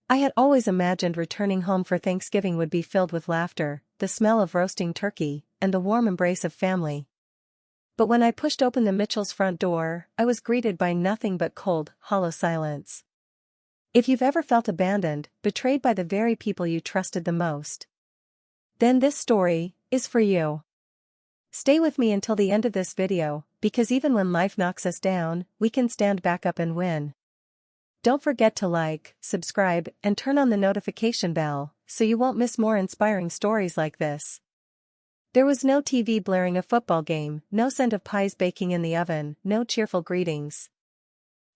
I had always imagined returning home for Thanksgiving would be filled with laughter, the smell of roasting turkey, and the warm embrace of family. But when I pushed open the Mitchells' front door, I was greeted by nothing but cold, hollow silence. If you've ever felt abandoned, betrayed by the very people you trusted the most, then this story is for you. Stay with me until the end of this video, because even when life knocks us down, we can stand back up and win. Don't forget to like, subscribe, and turn on the notification bell, so you won't miss more inspiring stories like this. There was no TV blaring a football game, no scent of pies baking in the oven, no cheerful greetings.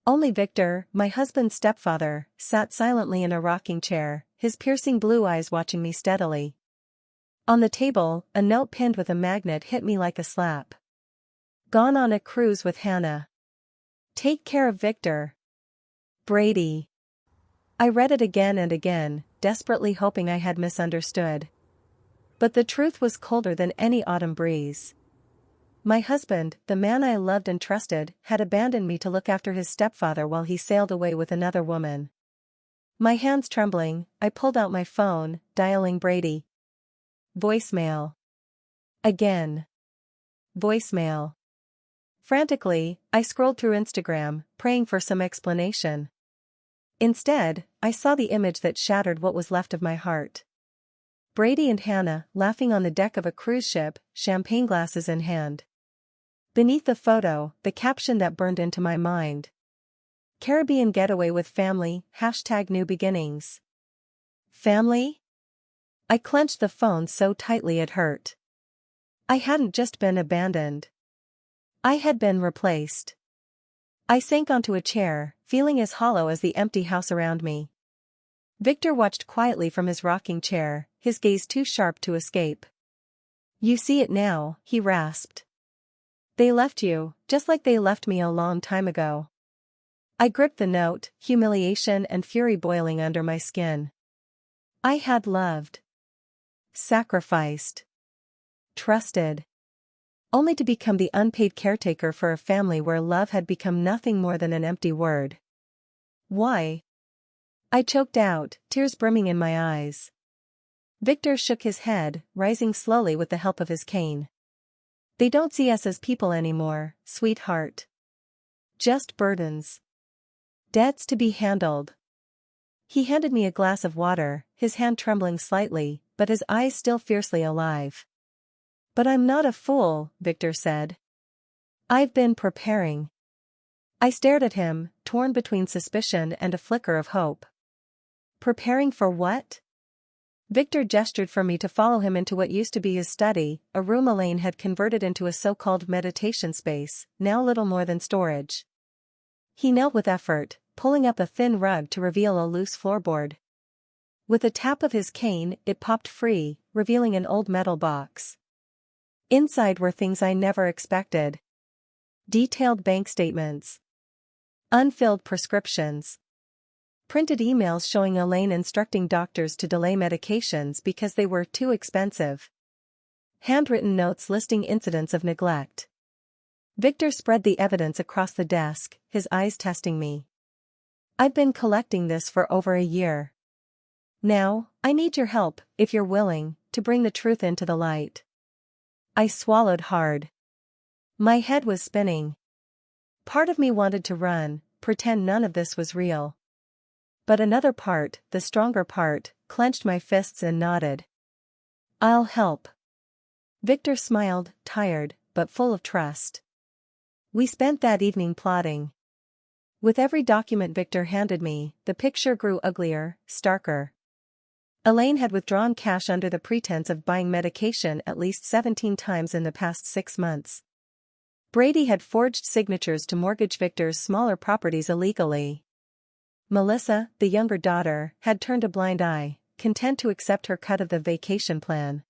Only Victor, my husband's stepfather, sat silently in a rocking chair, his piercing blue eyes watching me steadily. On the table, a note pinned with a magnet hit me like a slap. Gone on a cruise with Hannah. Take care of Victor. Brady. I read it again and again, desperately hoping I had misunderstood. But the truth was colder than any autumn breeze. My husband, the man I loved and trusted, had abandoned me to look after his stepfather while he sailed away with another woman. My hands trembling, I pulled out my phone, dialing Brady. Voicemail. Again. Voicemail. Frantically, I scrolled through Instagram, praying for some explanation. Instead, I saw the image that shattered what was left of my heart. Brady and Hannah laughing on the deck of a cruise ship, champagne glasses in hand. Beneath the photo, the caption that burned into my mind. Caribbean getaway with family, #new beginnings. Family? I clenched the phone so tightly it hurt. I hadn't just been abandoned. I had been replaced. I sank onto a chair, feeling as hollow as the empty house around me. Victor watched quietly from his rocking chair, his gaze too sharp to escape. You see it now, he rasped. They left you, just like they left me a long time ago. I gripped the note, humiliation and fury boiling under my skin. I had loved. Sacrificed. Trusted. Only to become the unpaid caretaker for a family where love had become nothing more than an empty word. Why? I choked out, tears brimming in my eyes. Victor shook his head, rising slowly with the help of his cane. They don't see us as people anymore, sweetheart. Just burdens. Debts to be handled. He handed me a glass of water, his hand trembling slightly, but his eyes still fiercely alive. But I'm not a fool, Victor said. I've been preparing. I stared at him, torn between suspicion and a flicker of hope. Preparing for what? Victor gestured for me to follow him into what used to be his study, a room Elaine had converted into a so-called meditation space, now little more than storage. He knelt with effort, pulling up a thin rug to reveal a loose floorboard. With a tap of his cane, it popped free, revealing an old metal box. Inside were things I never expected. Detailed bank statements. Unfilled prescriptions. Printed emails showing Elaine instructing doctors to delay medications because they were too expensive. Handwritten notes listing incidents of neglect. Victor spread the evidence across the desk, his eyes testing me. I've been collecting this for over a year. Now, I need your help, if you're willing, to bring the truth into the light. I swallowed hard. My head was spinning. Part of me wanted to run, pretend none of this was real. But another part, the stronger part, clenched my fists and nodded. I'll help. Victor smiled, tired, but full of trust. We spent that evening plotting. With every document Victor handed me, the picture grew uglier, starker. Elaine had withdrawn cash under the pretense of buying medication at least 17 times in the past 6 months. Brady had forged signatures to mortgage Victor's smaller properties illegally. Melissa, the younger daughter, had turned a blind eye, content to accept her cut of the vacation plan.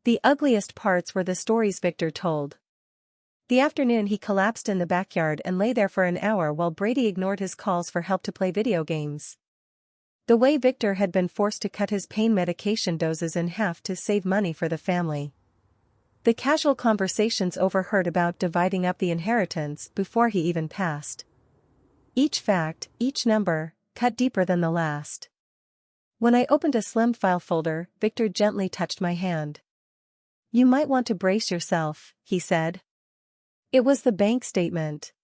The ugliest parts were the stories Victor told. The afternoon he collapsed in the backyard and lay there for an hour while Brady ignored his calls for help to play video games. The way Victor had been forced to cut his pain medication doses in half to save money for the family. The casual conversations overheard about dividing up the inheritance before he even passed. Each fact, each number, cut deeper than the last. When I opened a slim file folder, Victor gently touched my hand. "You might want to brace yourself," he said. It was the bank statement.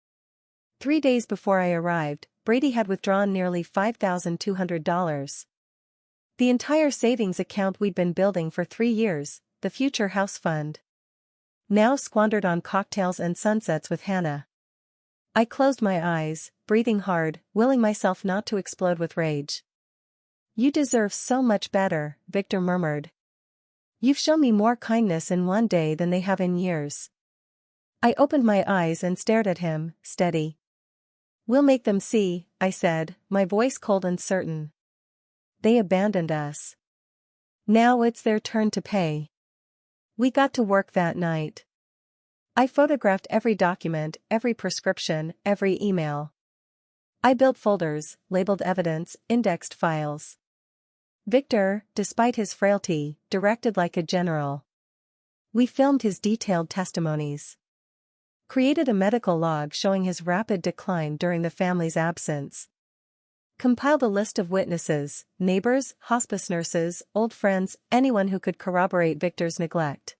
3 days before I arrived, Brady had withdrawn nearly $5,200. The entire savings account we'd been building for 3 years, the future house fund. Now squandered on cocktails and sunsets with Hannah. I closed my eyes, breathing hard, willing myself not to explode with rage. "You deserve so much better," Victor murmured. "You've shown me more kindness in one day than they have in years." I opened my eyes and stared at him, steady. "We'll make them see," I said, my voice cold and certain. "They abandoned us. Now it's their turn to pay." We got to work that night. I photographed every document, every prescription, every email. I built folders, labeled evidence, indexed files. Victor, despite his frailty, directed like a general. We filmed his detailed testimonies. Created a medical log showing his rapid decline during the family's absence. Compiled a list of witnesses, neighbors, hospice nurses, old friends, anyone who could corroborate Victor's neglect.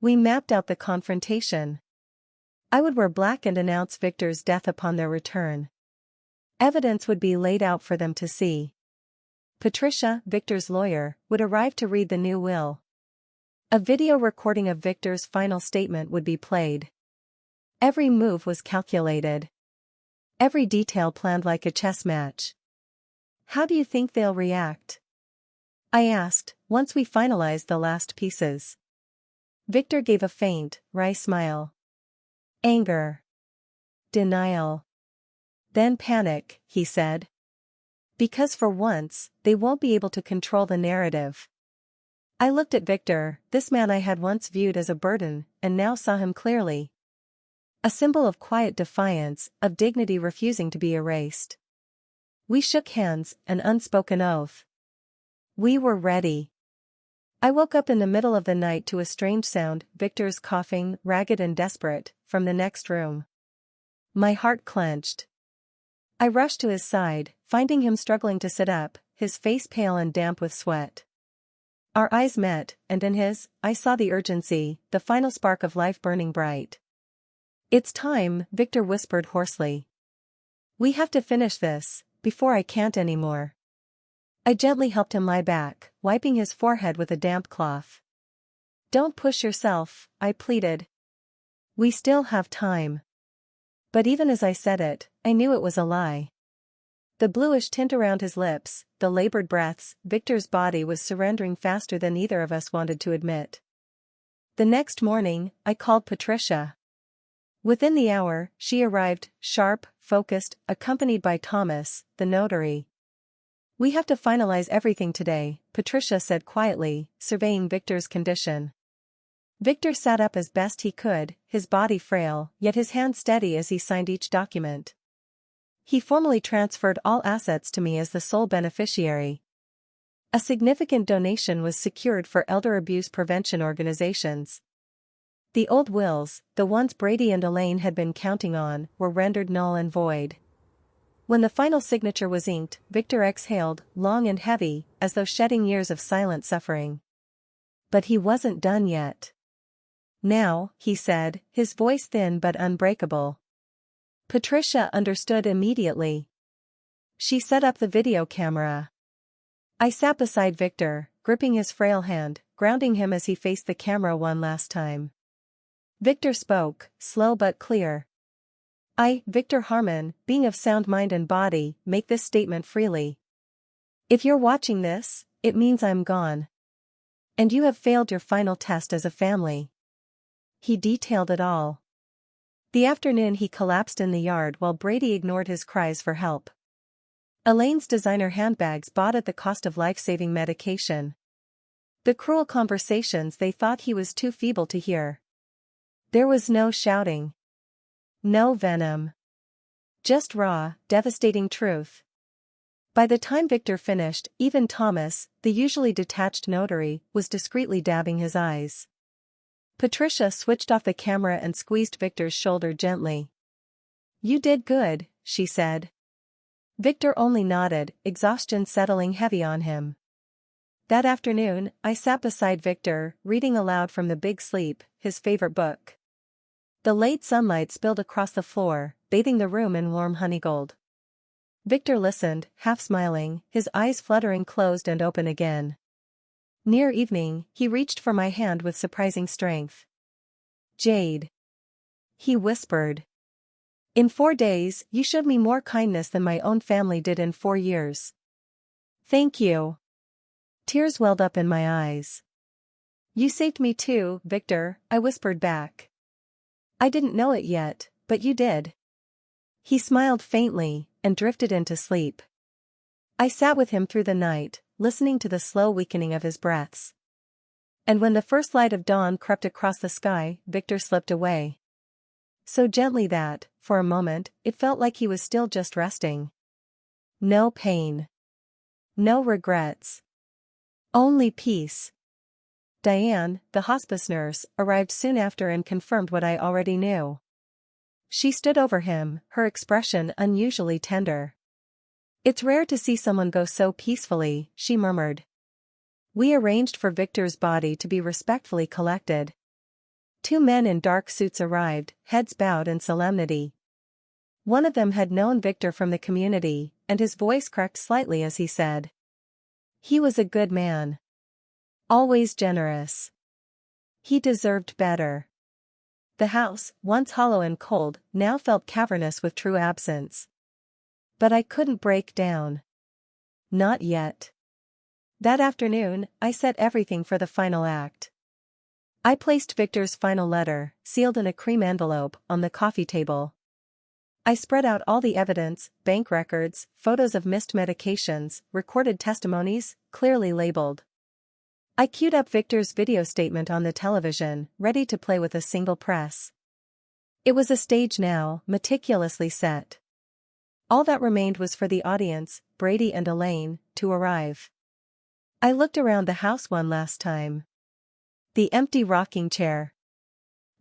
We mapped out the confrontation. I would wear black and announce Victor's death upon their return. Evidence would be laid out for them to see. Patricia, Victor's lawyer, would arrive to read the new will. A video recording of Victor's final statement would be played. Every move was calculated. Every detail planned like a chess match. "How do you think they'll react?" I asked, once we finalized the last pieces. Victor gave a faint, wry smile. "Anger. Denial. Then panic," he said. "Because for once, they won't be able to control the narrative." I looked at Victor, this man I had once viewed as a burden, and now saw him clearly. A symbol of quiet defiance, of dignity refusing to be erased. We shook hands, an unspoken oath. We were ready. I woke up in the middle of the night to a strange sound, Victor's coughing, ragged and desperate, from the next room. My heart clenched. I rushed to his side, finding him struggling to sit up, his face pale and damp with sweat. Our eyes met, and in his, I saw the urgency, the final spark of life burning bright. "It's time," Victor whispered hoarsely. "We have to finish this, before I can't anymore." I gently helped him lie back, wiping his forehead with a damp cloth. "Don't push yourself," I pleaded. "We still have time." But even as I said it, I knew it was a lie. The bluish tint around his lips, the labored breaths, Victor's body was surrendering faster than either of us wanted to admit. The next morning, I called Patricia. Within the hour, she arrived, sharp, focused, accompanied by Thomas, the notary. "We have to finalize everything today," Patricia said quietly, surveying Victor's condition. Victor sat up as best he could, his body frail, yet his hand steady as he signed each document. He formally transferred all assets to me as the sole beneficiary. A significant donation was secured for elder abuse prevention organizations. The old wills, the ones Brady and Elaine had been counting on, were rendered null and void. When the final signature was inked, Victor exhaled, long and heavy, as though shedding years of silent suffering. But he wasn't done yet. "Now," he said, his voice thin but unbreakable. Patricia understood immediately. She set up the video camera. I sat beside Victor, gripping his frail hand, grounding him as he faced the camera one last time. Victor spoke, slow but clear. "I, Victor Harmon, being of sound mind and body, make this statement freely. If you're watching this, it means I'm gone. And you have failed your final test as a family." He detailed it all. The afternoon he collapsed in the yard while Brady ignored his cries for help. Elaine's designer handbags bought at the cost of life-saving medication. The cruel conversations they thought he was too feeble to hear. There was no shouting. No venom. Just raw, devastating truth. By the time Victor finished, even Thomas, the usually detached notary, was discreetly dabbing his eyes. Patricia switched off the camera and squeezed Victor's shoulder gently. "You did good," she said. Victor only nodded, exhaustion settling heavy on him. That afternoon, I sat beside Victor, reading aloud from The Big Sleep, his favorite book. The late sunlight spilled across the floor, bathing the room in warm honeygold. Victor listened, half smiling, his eyes fluttering closed and open again. Near evening, he reached for my hand with surprising strength. "Jade," he whispered. "In 4 days, you showed me more kindness than my own family did in 4 years. Thank you." Tears welled up in my eyes. "You saved me too, Victor," I whispered back. "I didn't know it yet, but you did." He smiled faintly, and drifted into sleep. I sat with him through the night, listening to the slow weakening of his breaths. And when the first light of dawn crept across the sky, Victor slipped away. So gently that, for a moment, it felt like he was still just resting. No pain. No regrets. Only peace. Diane, the hospice nurse, arrived soon after and confirmed what I already knew. She stood over him, her expression unusually tender. "It's rare to see someone go so peacefully," she murmured. We arranged for Victor's body to be respectfully collected. 2 men in dark suits arrived, heads bowed in solemnity. One of them had known Victor from the community, and his voice cracked slightly as he said, "He was a good man. Always generous. He deserved better." The house, once hollow and cold, now felt cavernous with true absence. But I couldn't break down. Not yet. That afternoon, I set everything for the final act. I placed Victor's final letter, sealed in a cream envelope, on the coffee table. I spread out all the evidence, bank records, photos of missed medications, recorded testimonies, clearly labeled. I queued up Victor's video statement on the television, ready to play with a single press. It was a stage now, meticulously set. All that remained was for the audience, Brady and Elaine, to arrive. I looked around the house one last time. The empty rocking chair.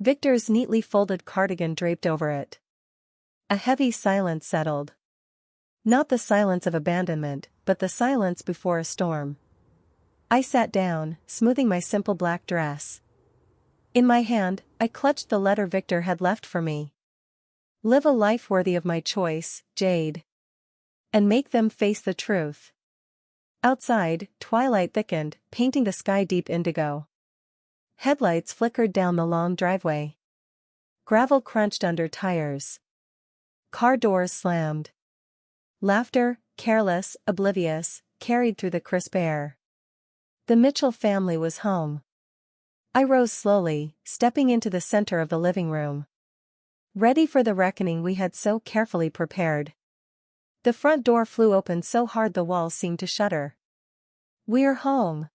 Victor's neatly folded cardigan draped over it. A heavy silence settled. Not the silence of abandonment, but the silence before a storm. I sat down, smoothing my simple black dress. In my hand, I clutched the letter Victor had left for me. "Live a life worthy of my choice, Jade. And make them face the truth." Outside, twilight thickened, painting the sky deep indigo. Headlights flickered down the long driveway. Gravel crunched under tires. Car doors slammed. Laughter, careless, oblivious, carried through the crisp air. The Mitchell family was home. I rose slowly, stepping into the center of the living room. Ready for the reckoning we had so carefully prepared. The front door flew open so hard the walls seemed to shudder. "We're home,"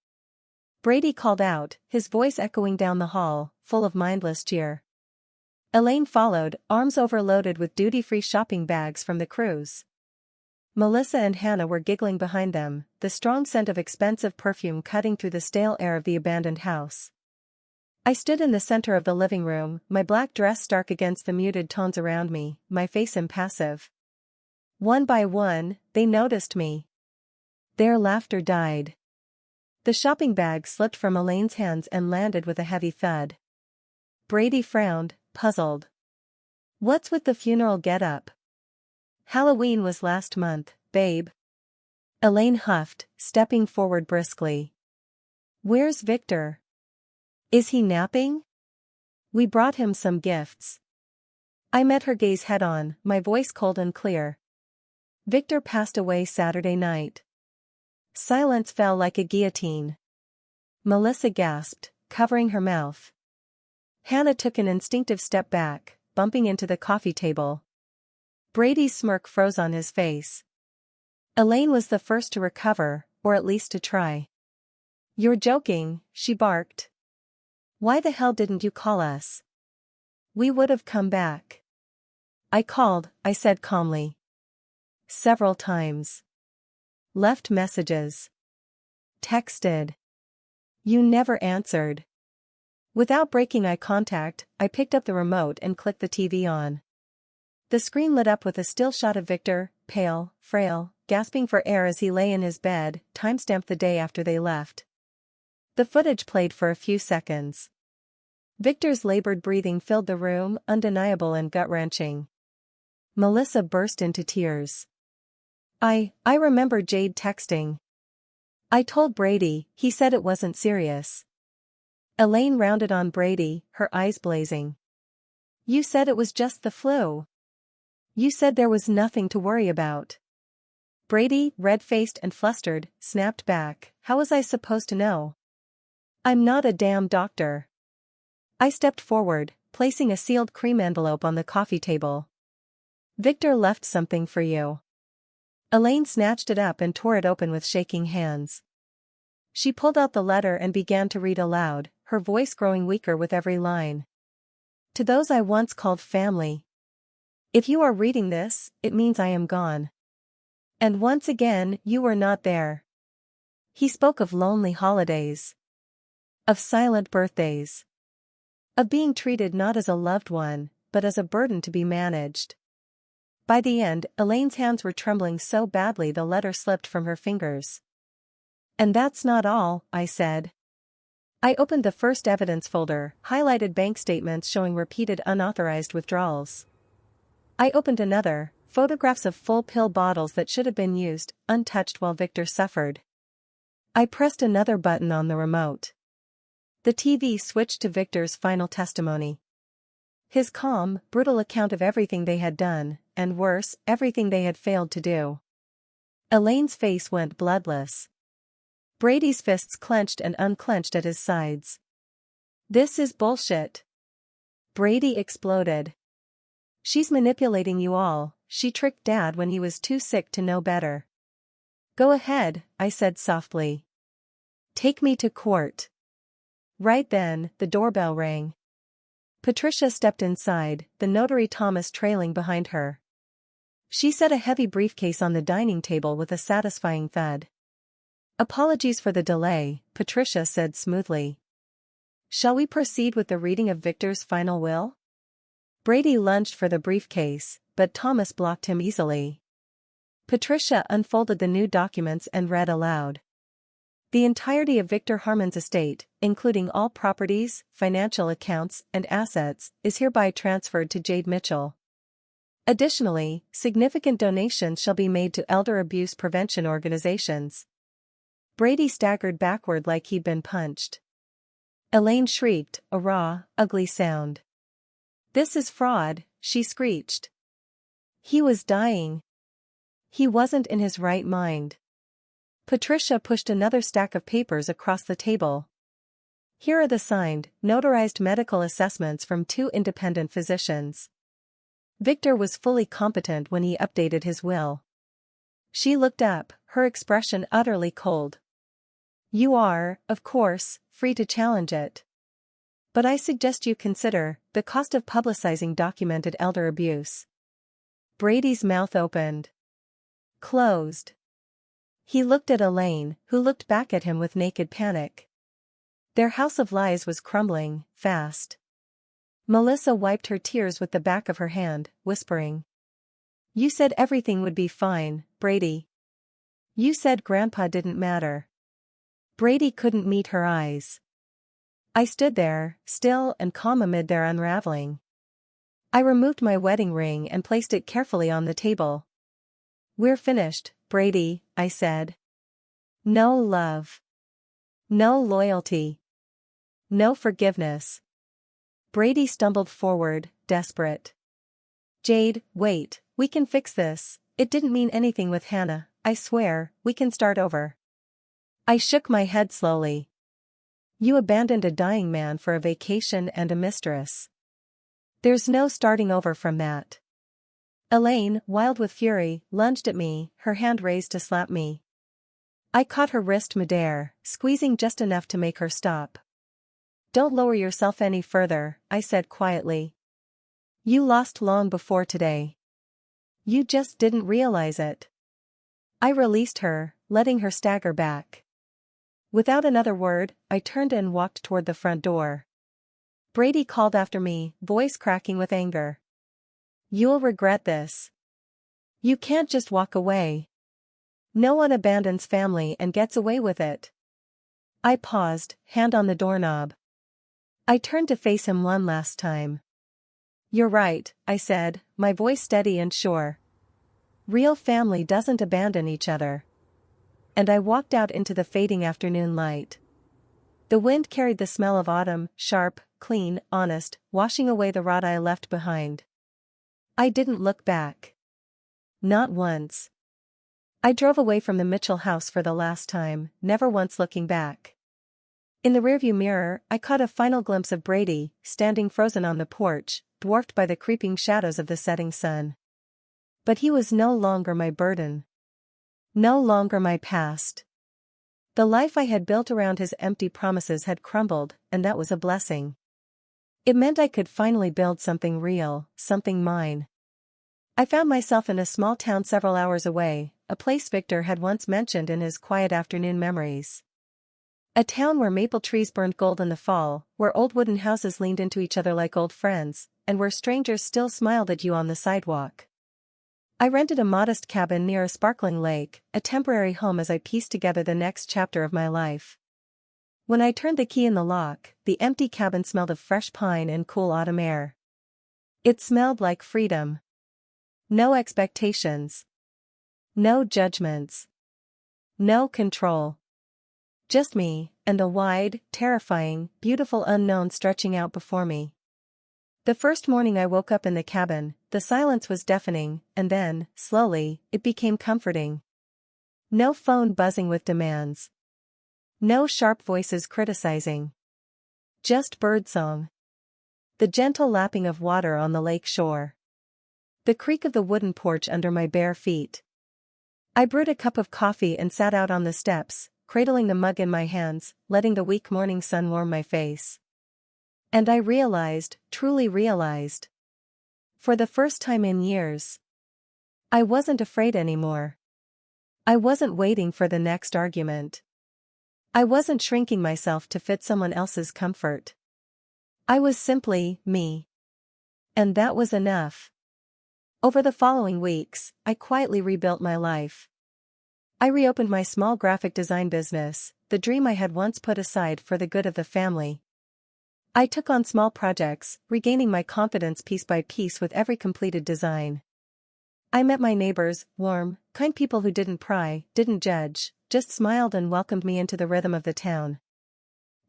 Brady called out, his voice echoing down the hall, full of mindless cheer. Elaine followed, arms overloaded with duty-free shopping bags from the cruise. Melissa and Hannah were giggling behind them, the strong scent of expensive perfume cutting through the stale air of the abandoned house. I stood in the center of the living room, my black dress stark against the muted tones around me, my face impassive. One by one, they noticed me. Their laughter died. The shopping bag slipped from Elaine's hands and landed with a heavy thud. Brady frowned, puzzled. "What's with the funeral getup?" "Halloween was last month, babe." Elaine huffed, stepping forward briskly. "Where's Victor? Is he napping?" "We brought him some gifts." I met her gaze head-on, my voice cold and clear. "Victor passed away Saturday night." Silence fell like a guillotine. Melissa gasped, covering her mouth. Hannah took an instinctive step back, bumping into the coffee table. Brady's smirk froze on his face. Elaine was the first to recover, or at least to try. "You're joking," she barked. "Why the hell didn't you call us? We would have come back." "I called," I said calmly. "Several times. Left messages. Texted. You never answered." Without breaking eye contact, I picked up the remote and clicked the TV on. The screen lit up with a still shot of Victor, pale, frail, gasping for air as he lay in his bed, timestamped the day after they left. The footage played for a few seconds. Victor's labored breathing filled the room, undeniable and gut-wrenching. Melissa burst into tears. I remember Jade texting. I told Brady, he said it wasn't serious. Elaine rounded on Brady, her eyes blazing. You said it was just the flu. You said there was nothing to worry about. Brady, red-faced and flustered, snapped back, how was I supposed to know? I'm not a damn doctor. I stepped forward, placing a sealed cream envelope on the coffee table. Victor left something for you. Elaine snatched it up and tore it open with shaking hands. She pulled out the letter and began to read aloud, her voice growing weaker with every line. To those I once called family. If you are reading this, it means I am gone. And once again, you were not there. He spoke of lonely holidays. Of silent birthdays. Of being treated not as a loved one, but as a burden to be managed. By the end, Elaine's hands were trembling so badly the letter slipped from her fingers. And that's not all, I said. I opened the first evidence folder, highlighted bank statements showing repeated unauthorized withdrawals. I opened another, photographs of full pill bottles that should have been used, untouched while Victor suffered. I pressed another button on the remote. The TV switched to Victor's final testimony. His calm, brutal account of everything they had done, and worse, everything they had failed to do. Elaine's face went bloodless. Brady's fists clenched and unclenched at his sides. This is bullshit. Brady exploded. She's manipulating you all, she tricked Dad when he was too sick to know better. Go ahead, I said softly. Take me to court. Right then, the doorbell rang. Patricia stepped inside, the notary Thomas trailing behind her. She set a heavy briefcase on the dining table with a satisfying thud. Apologies for the delay, Patricia said smoothly. Shall we proceed with the reading of Victor's final will? Brady lunged for the briefcase, but Thomas blocked him easily. Patricia unfolded the new documents and read aloud. The entirety of Victor Harmon's estate, including all properties, financial accounts, and assets, is hereby transferred to Jade Mitchell. Additionally, significant donations shall be made to elder abuse prevention organizations. Brady staggered backward like he'd been punched. Elaine shrieked, a raw, ugly sound. This is fraud, she screeched. He was dying. He wasn't in his right mind. Patricia pushed another stack of papers across the table. Here are the signed, notarized medical assessments from 2 independent physicians. Victor was fully competent when he updated his will. She looked up, her expression utterly cold. You are, of course, free to challenge it. But I suggest you consider the cost of publicizing documented elder abuse. Brady's mouth opened. Closed. He looked at Elaine, who looked back at him with naked panic. Their house of lies was crumbling, fast. Melissa wiped her tears with the back of her hand, whispering. You said everything would be fine, Brady. You said Grandpa didn't matter. Brady couldn't meet her eyes. I stood there, still and calm amid their unraveling. I removed my wedding ring and placed it carefully on the table. We're finished, Brady, I said. No love. No loyalty. No forgiveness. Brady stumbled forward, desperate. Jade, wait, we can fix this. It didn't mean anything with Hannah, I swear, we can start over. I shook my head slowly. You abandoned a dying man for a vacation and a mistress. There's no starting over from that. Elaine, wild with fury, lunged at me, her hand raised to slap me. I caught her wrist midair, squeezing just enough to make her stop. Don't lower yourself any further, I said quietly. You lost long before today. You just didn't realize it. I released her, letting her stagger back. Without another word, I turned and walked toward the front door. Brady called after me, voice cracking with anger. You'll regret this. You can't just walk away. No one abandons family and gets away with it. I paused, hand on the doorknob. I turned to face him one last time. You're right, I said, my voice steady and sure. Real family doesn't abandon each other. And I walked out into the fading afternoon light. The wind carried the smell of autumn, sharp, clean, honest, washing away the rot I left behind. I didn't look back. Not once. I drove away from the Mitchell house for the last time, never once looking back. In the rearview mirror, I caught a final glimpse of Brady, standing frozen on the porch, dwarfed by the creeping shadows of the setting sun. But he was no longer my burden. No longer my past. The life I had built around his empty promises had crumbled, and that was a blessing. It meant I could finally build something real, something mine. I found myself in a small town several hours away, a place Victor had once mentioned in his quiet afternoon memories. A town where maple trees burned gold in the fall, where old wooden houses leaned into each other like old friends, and where strangers still smiled at you on the sidewalk. I rented a modest cabin near a sparkling lake, a temporary home as I pieced together the next chapter of my life. When I turned the key in the lock, the empty cabin smelled of fresh pine and cool autumn air. It smelled like freedom. No expectations. No judgments. No control. Just me, and the wide, terrifying, beautiful unknown stretching out before me. The first morning I woke up in the cabin, the silence was deafening, and then, slowly, it became comforting. No phone buzzing with demands. No sharp voices criticizing. Just birdsong. The gentle lapping of water on the lake shore. The creak of the wooden porch under my bare feet. I brewed a cup of coffee and sat out on the steps, cradling the mug in my hands, letting the weak morning sun warm my face. And I realized, truly realized. For the first time in years. I wasn't afraid anymore. I wasn't waiting for the next argument. I wasn't shrinking myself to fit someone else's comfort. I was simply me. And that was enough. Over the following weeks, I quietly rebuilt my life. I reopened my small graphic design business, the dream I had once put aside for the good of the family. I took on small projects, regaining my confidence piece by piece with every completed design. I met my neighbors, warm, kind people who didn't pry, didn't judge, just smiled and welcomed me into the rhythm of the town.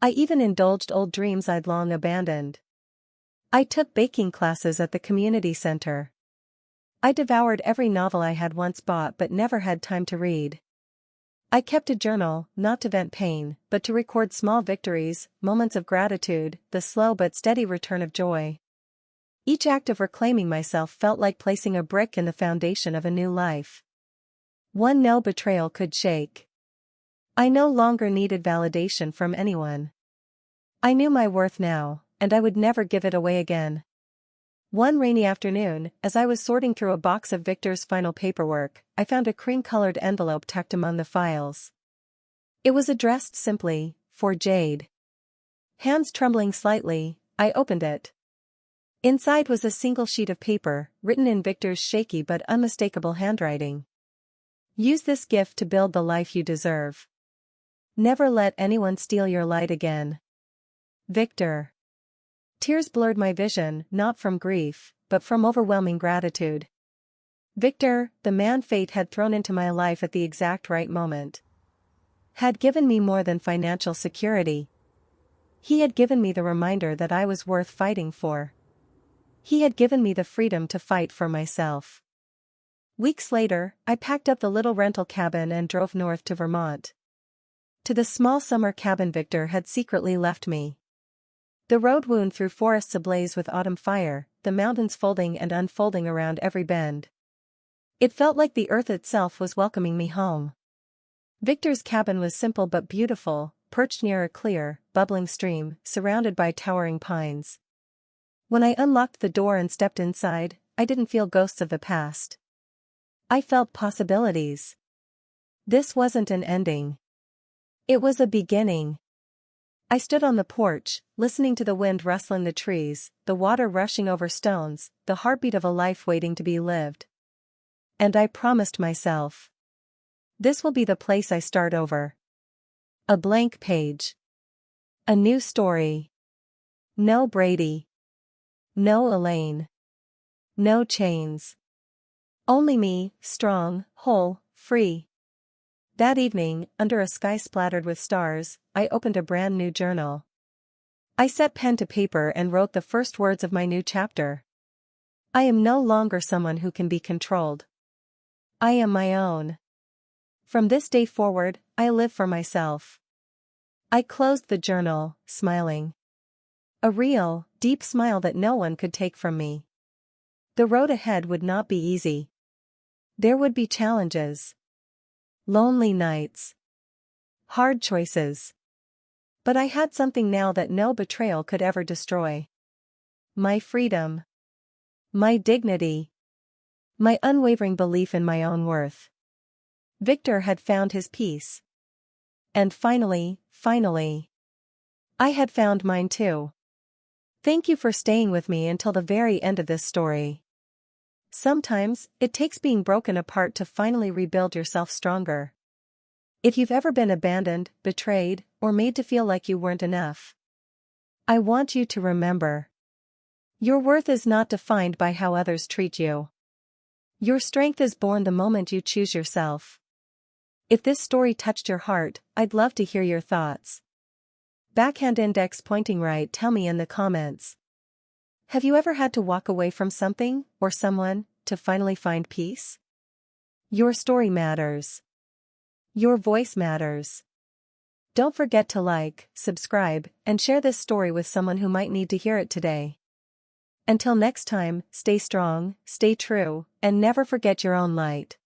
I even indulged old dreams I'd long abandoned. I took baking classes at the community center. I devoured every novel I had once bought but never had time to read. I kept a journal, not to vent pain, but to record small victories, moments of gratitude, the slow but steady return of joy. Each act of reclaiming myself felt like placing a brick in the foundation of a new life. One no betrayal could shake. I no longer needed validation from anyone. I knew my worth now, and I would never give it away again. One rainy afternoon, as I was sorting through a box of Victor's final paperwork, I found a cream-colored envelope tucked among the files. It was addressed simply, "For Jade." Hands trembling slightly, I opened it. Inside was a single sheet of paper, written in Victor's shaky but unmistakable handwriting. Use this gift to build the life you deserve. Never let anyone steal your light again. Victor. Tears blurred my vision, not from grief, but from overwhelming gratitude. Victor, the man fate had thrown into my life at the exact right moment. Had given me more than financial security. He had given me the reminder that I was worth fighting for. He had given me the freedom to fight for myself. Weeks later, I packed up the little rental cabin and drove north to Vermont. To the small summer cabin Victor had secretly left me. The road wound through forests ablaze with autumn fire, the mountains folding and unfolding around every bend. It felt like the earth itself was welcoming me home. Victor's cabin was simple but beautiful, perched near a clear, bubbling stream, surrounded by towering pines. When I unlocked the door and stepped inside, I didn't feel ghosts of the past. I felt possibilities. This wasn't an ending. It was a beginning. I stood on the porch, listening to the wind rustling the trees, the water rushing over stones, the heartbeat of a life waiting to be lived. And I promised myself, this will be the place I start over. A blank page. A new story. No Brady. No Elaine. No chains. Only me, strong, whole, free. That evening, under a sky splattered with stars, I opened a brand new journal. I set pen to paper and wrote the first words of my new chapter. I am no longer someone who can be controlled. I am my own. From this day forward, I live for myself. I closed the journal, smiling. A real, deep smile that no one could take from me. The road ahead would not be easy. There would be challenges. Lonely nights. Hard choices. But I had something now that no betrayal could ever destroy. My freedom. My dignity. My unwavering belief in my own worth. Victor had found his peace. And finally, I had found mine too. Thank you for staying with me until the very end of this story. Sometimes, it takes being broken apart to finally rebuild yourself stronger. If you've ever been abandoned, betrayed, or made to feel like you weren't enough, I want you to remember. Your worth is not defined by how others treat you. Your strength is born the moment you choose yourself. If this story touched your heart, I'd love to hear your thoughts. Backhand index pointing right, tell me in the comments. Have you ever had to walk away from something, or someone, to finally find peace? Your story matters. Your voice matters. Don't forget to like, subscribe, and share this story with someone who might need to hear it today. Until next time, stay strong, stay true, and never forget your own light.